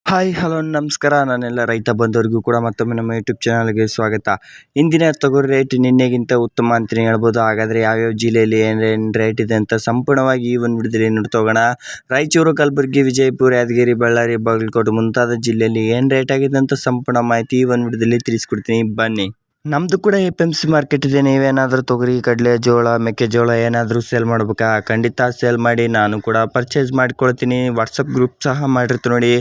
Hi hello ನಮಸ್ಕಾರ. ನಾನೆಲ್ಲ ರೈತ ಬಂಧುವರಿಗೂ ಕೂಡ ಮತ್ತೊಮ್ಮೆ ನಮ್ಮ ಯೂಟ್ಯೂಬ್ ಚಾನಲ್ಗೆ ಸ್ವಾಗತ. ಇಂದಿನ ತೊಗರಿ ರೇಟ್ ನಿನ್ನೆಗಿಂತ ಉತ್ತಮ ಅಂತಲೇ ಹೇಳ್ಬೋದು. ಹಾಗಾದರೆ ಯಾವ್ಯಾವ ಜಿಲ್ಲೆಯಲ್ಲಿ ಏನು ರೇಟ್ ಇದೆ ಅಂತ ಸಂಪೂರ್ಣವಾಗಿ ಈ ಒಂದು ವಿಡಿಯೋದಲ್ಲಿ ನೋಡ್ತಾ ಹೋಗೋಣ. ರಾಯಚೂರು, ಕಲಬುರಗಿ, ವಿಜಯಪುರ, ಯಾದಗಿರಿ, ಬಳ್ಳಾರಿ, ಬಾಗಲಕೋಟೆ ಮುಂತಾದ ಜಿಲ್ಲೆಯಲ್ಲಿ ಏನು ರೇಟ್ ಆಗಿದೆ ಅಂತ ಸಂಪೂರ್ಣ ಮಾಹಿತಿ ಈ ಒಂದು ವಿಡಿಯೋದಲ್ಲಿ ತಿಳಿಸ್ಕೊಡ್ತೀನಿ, ಬನ್ನಿ. ನಮ್ಮದು ಕೂಡ APMC ಮಾರ್ಕೆಟ್ ಇದೆ. ನೀವೇನಾದರೂ ತೊಗರಿ, ಕಡಲೆ, ಜೋಳ, ಮೆಕ್ಕೆಜೋಳ ಏನಾದರೂ ಸೇಲ್ ಮಾಡ್ಬೇಕಾ? ಖಂಡಿತ ಸೇಲ್ ಮಾಡಿ, ನಾನು ಕೂಡ ಪರ್ಚೇಸ್ ಮಾಡ್ಕೊಳ್ತೀನಿ. ವಾಟ್ಸಪ್ ಗ್ರೂಪ್ ಸಹ ಮಾಡಿರ್ತೀನಿ ನೋಡಿ.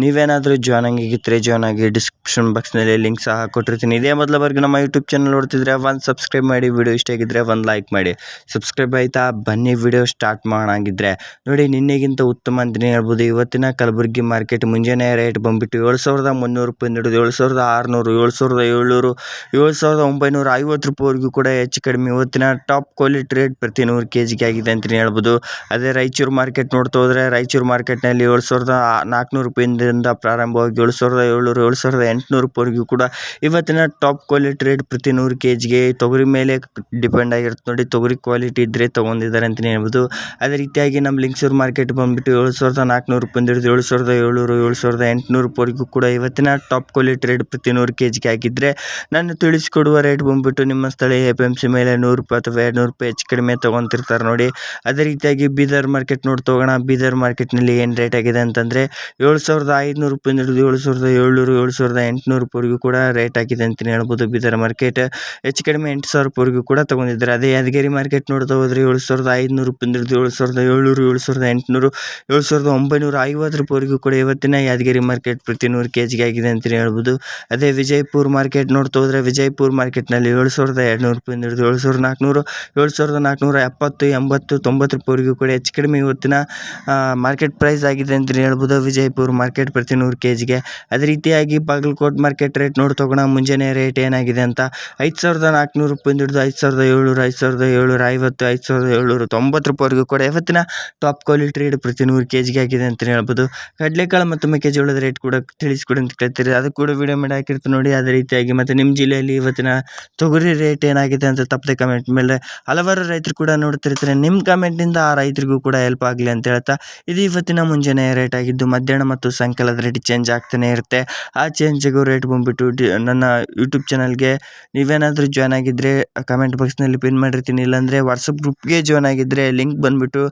ನೀವೇನಾದರೂ ಜಾಯ್ನ್ ಆಗಿದ್ದರೆ ಜಾಯ್ನ್ ಆಗಿ, ಡಿಸ್ಕ್ರಿಪ್ಷನ್ ಬಾಕ್ಸ್ನಲ್ಲಿ ಲಿಂಕ್ ಸಹ ಕೊಟ್ಟಿರ್ತೀನಿ. ಇದೇ ಮೊದಲವರೆಗೂ ನಮ್ಮ ಯೂಟ್ಯೂಬ್ ಚಾನಲ್ ನೋಡ್ತಿದ್ರೆ ಒಂದು ಸಬ್ಸ್ಕ್ರೈಬ್ ಮಾಡಿ, ವಿಡಿಯೋ ಇಷ್ಟ ಆಗಿದ್ದರೆ ಒಂದು ಲೈಕ್ ಮಾಡಿ. ಸಬ್ಸ್ಕ್ರೈಬ್ ಆಯಿತಾ? ಬನ್ನಿ ವಿಡಿಯೋ ಸ್ಟಾರ್ಟ್ ಮಾಡೋಂಗಿದ್ರೆ ನೋಡಿ. ನಿನ್ನೆಗಿಂತ ಉತ್ತಮ ಅಂತಲೇ ಹೇಳ್ಬೋದು. ಇವತ್ತಿನ ಕಲಬುರಗಿ ಮಾರ್ಕೆಟ್ ಮುಂಜಾನೆ ರೇಟ್ ಬಂದುಬಿಟ್ಟು 7,300 ರೂಪಾಯಿ ಹಿಡಿದು 7,600, 7,700, 7,950 ರೂಪಾಯಿವರೆಗೂ ಕೂಡ ಹೆಚ್ಚು ಕಡಿಮೆ ಇವತ್ತಿನ ಟಾಪ್ ಕ್ವಾಲಿಟಿ ರೇಟ್ ಪ್ರತಿ 100 kgಗೆ ಆಗಿದೆ ಅಂತಲೇ ಹೇಳ್ಬೋದು. ಅದೇ ರಾಯಚೂರು ಮಾರ್ಕೆಟ್ ನೋಡ್ತಾ ಹೋದರೆ, ರಾಯಚೂರು ಮಾರ್ಕೆಟ್ನಲ್ಲಿ 7,400 ರೂಪಾಯಿಂದ ಪ್ರಾರಂಭವಾಗಿ 7,700, 7,800 ರೂಪಾಯಿವರೆಗೂ ಕೂಡ ಇವತ್ತಿನ ಟಾಪ್ ಕ್ವಾಲಿಟಿ ರೇಟ್ ಪ್ರತಿ 100 kgಗೆ. ತೊಗರಿ ಮೇಲೆ ಡಿಪೆಂಡ್ ಆಗಿರುತ್ತೆ ನೋಡಿ. ತೊಗರಿ ಕ್ವಾಲಿಟಿ ಇದ್ದರೆ ತೊಗೊಂಡಿದ್ದಾರೆ ಅಂತಲೇ ಹೇಳ್ಬೋದು. ಅದೇ ರೀತಿಯಾಗಿ ನಮ್ಮ ಲಿಂಗಸೂರು ಮಾರ್ಕೆಟ್ ಬಂದುಬಿಟ್ಟು 7,400 ರೂಪಾಯಿಂದ ಹಿಡಿದು 7,700, 7,800 ರೂಪಾಯಿವರೆಗೂ ಕೂಡ ಇವತ್ತಿನ ಟಾಪ್ ಕ್ವಾಲಿಟಿ ರೇಟ್ ಪ್ರತಿ 100 kgಗೆ ಆಗಿದ್ದರೆ, ನಾನು ತಿಳಿಸಿಕೊಡುವ ರೇಟ್ ಬಂದುಬಿಟ್ಟು ನಿಮ್ಮ ಸ್ಥಳೀಯ APMC ಮೇಲೆ 100 ರೂಪಾಯಿ ಅಥವಾ 200 ರೂಪಾಯಿ ಹೆಚ್ಚು ಕಡಿಮೆ ತೊಗೊತಿರ್ತಾರೆ ನೋಡಿ. ಅದೇ ರೀತಿಯಾಗಿ ಬೀದರ್ ಮಾರ್ಕೆಟ್ ನೋಡ್ತಾ ಹೋಗೋಣ. ಬೀದರ್ ಮಾರ್ಕೆಟ್ನಲ್ಲಿ ಏನು ರೇಟ್ ಆಗಿದೆ ಅಂತಂದರೆ 7,500 ರೂಪಾಯಿಂದ ಹಿಡಿದು 7,700, 7,800 ರೂಪಾಯಿವರೆಗೂ ಕೂಡ ರೇಟ್ ಆಗಿದೆ ಅಂತಲೇ ಹೇಳ್ಬೋದು. ಬೀದರ್ ಮಾರ್ಕೆಟ್ ಹೆಚ್ಚು ಕಡಿಮೆ 8,000 ರೂಪಾಯಿವರೆಗೂ ಕೂಡ ತೊಗೊಂಡಿದ್ದಾರೆ. ಅದೇ ಯಾದಗಿರಿ ಮಾರ್ಕೆಟ್ ನೋಡ್ತಾ ಹೋದರೆ 7,500 ರೂಪಾಯಿಂದ ಹಿಡಿದು 7,700, 7,800, 7,950 ರೂಪಾಯಿವರೆಗೂ ಕೂಡ ಇವತ್ತಿನ ಯಾದಗಿರಿ ಮಾರ್ಕೆಟ್ ಪ್ರತಿ 100 kgಗೆ ಆಗಿದೆ ಅಂತಲೇ ಹೇಳ್ಬೋದು. ಅದೇ ವಿಜಯಪುರ ಮಾರ್ಕೆಟ್ ನೋಡ್ತಾ ಹೋದರೆ ವಿಜಯಪುರ ಮಾರ್ಕೆಟ್ನಲ್ಲಿ 7,200 ರೂಪಾಯಿಂದ ಹಿಡಿದು 7,400, 7,470, 80, 90 ರೂಪಾಯಿವರೆಗೂ ಕೂಡ ಹೆಚ್ಚು ಕಡಿಮೆ ಇವತ್ತಿನ ಮಾರ್ಕೆಟ್ ಪ್ರೈಸ್ ಆಗಿದೆ ಅಂತಲೇ ಹೇಳ್ಬೋದು. ವಿಜಯಪುರ ಮಾರ್ಕೆಟ್ ಪ್ರತಿ 100 kgಗೆ. ಅದೇ ರೀತಿಯಾಗಿ ಬಾಗಲಕೋಟೆ ಮಾರ್ಕೆಟ್ ರೇಟ್ ನೋಡ್ತಾ ಹೋಗೋಣ. ಮುಂಜಾನೆ ರೇಟ್ ಏನಾಗಿದೆ ಅಂತ 5,400 ರೂಪಾಯಿಂದ ಹಿಡಿದು 5,700, 5,750, 5,790 ರೂಪಾಯಿವರೆಗೂ ಕೂಡ ಇವತ್ತಿನ ಟಾಪ್ ಕ್ವಾಲಿಟಿ ರೇಟ್ ಪ್ರತಿ 100 kgಗೆ ಆಗಿದೆ ಅಂತಲೇ ಹೇಳ್ಬೋದು. ಕಡಲೆಕಾಳು ಮತ್ತು ಮೆಕ್ಕೆಜೋಳದ ರೇಟ್ ಕೂಡ ತಿಳಿಸ್ಕೊಡಿ ಅಂತ ಕೇಳ್ತೀರಿ, ಅದು ಕೂಡ ವಿಡಿಯೋ ಮಾಡಿ ಹಾಕಿರ್ತೀನಿ ನೋಡಿ. ಅದೇ ರೀತಿಯಾಗಿ ಮತ್ತು ನಿಮ್ಮ ಜಿಲ್ಲೆಯಲ್ಲಿ ಇವತ್ತಿನ ತೊಗರಿ ರೇಟ್ ಏನಾಗಿದೆ ಅಂತ ತಪ್ಪದೆ ಕಮೆಂಟ್ ಮೇಲೆ ಹಲವಾರು ರೈತರು ಕೂಡ ನೋಡ್ತಿರ್ತಾರೆ. ನಿಮ್ಮ ಕಮೆಂಟಿಂದ ಆ ರೈತರಿಗೂ ಕೂಡ ಹೆಲ್ಪ್ ಆಗಲಿ ಅಂತ ಹೇಳ್ತಾ, ಇದು ಇವತ್ತಿನ ಮುಂಜಾನೆ ರೇಟ್ ಆಗಿದ್ದು. ಮಧ್ಯಾಹ್ನ ಮತ್ತು ಸಾಯಂಕಾಲದ ರೇಟ್ ಚೇಂಜ್ ಆಗ್ತಾನೆ ಇರುತ್ತೆ. ಆ ಚೇಂಜ್ ಆಗೋ ರೇಟ್ ಬಂದುಬಿಟ್ಟು ನನ್ನ ಯೂಟ್ಯೂಬ್ ಚಾನಲ್ಗೆ ನೀವೇನಾದರೂ ಜಾಯ್ನ್ ಆಗಿದ್ದರೆ ಕಮೆಂಟ್ ಬಾಕ್ಸ್ನಲ್ಲಿ ಪಿನ್ ಮಾಡಿರ್ತೀನಿ. ಇಲ್ಲಾಂದರೆ ವಾಟ್ಸಪ್ ಗ್ರೂಪ್ಗೆ ಜಾಯ್ನ್ ಆಗಿದ್ದರೆ ಲಿಂಕ್ ಬಂದುಬಿಟ್ಟು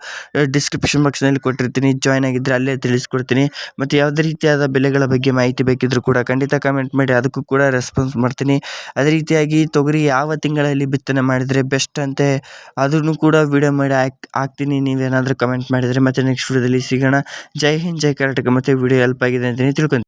ಡಿಸ್ಕ್ರಿಪ್ಷನ್ ಬಾಕ್ಸ್ನಲ್ಲಿ ಕೊಟ್ಟಿರ್ತೀನಿ. ಜಾಯ್ನ್ ಆಗಿದ್ದರೆ ಅಲ್ಲೇ ತಿಳಿಸ್ಕೊಡ್ತೀನಿ. ಮತ್ತು ಯಾವುದೇ ರೀತಿಯಾದ ಬೆಲೆಗಳ ಬಗ್ಗೆ ಮಾಹಿತಿ ಬೇಕಿದ್ದರೂ ಕೂಡ ಖಂಡಿತ ಕಮೆಂಟ್ ಮಾಡಿ, ಅದಕ್ಕೂ ಕೂಡ ರೆಸ್ಪಾನ್ಸ್ ಮಾಡ್ತೀನಿ. ಅದೇ ರೀತಿಯಾಗಿ ತೊಗರಿ ಯಾವ ತಿಂಗಳಲ್ಲಿ ಬಿತ್ತನೆ ಮಾಡಿದರೆ ಬೆಸ್ಟ್ ಅಂತೆ ಅದನ್ನು ಕೂಡ ವಿಡಿಯೋ ಮಾಡಿ ಹಾಕ್ತೀನಿ, ನೀವೇನಾದರೂ ಕಮೆಂಟ್ ಮಾಡಿದರೆ. ಮತ್ತು ನೆಕ್ಸ್ಟ್ ವಿಡಿಯೋದಲ್ಲಿ ಸಿಗೋಣ. ಜೈ ಹಿಂದ್, ಜೈ ಕರ್ನಾಟಕ. ಮತ್ತು ವಿಡಿಯೋ ಹೆಲ್ಪ್ ಆಗಿದೆ ಅಂತಲೇ ತಿಳ್ಕೊಂಡು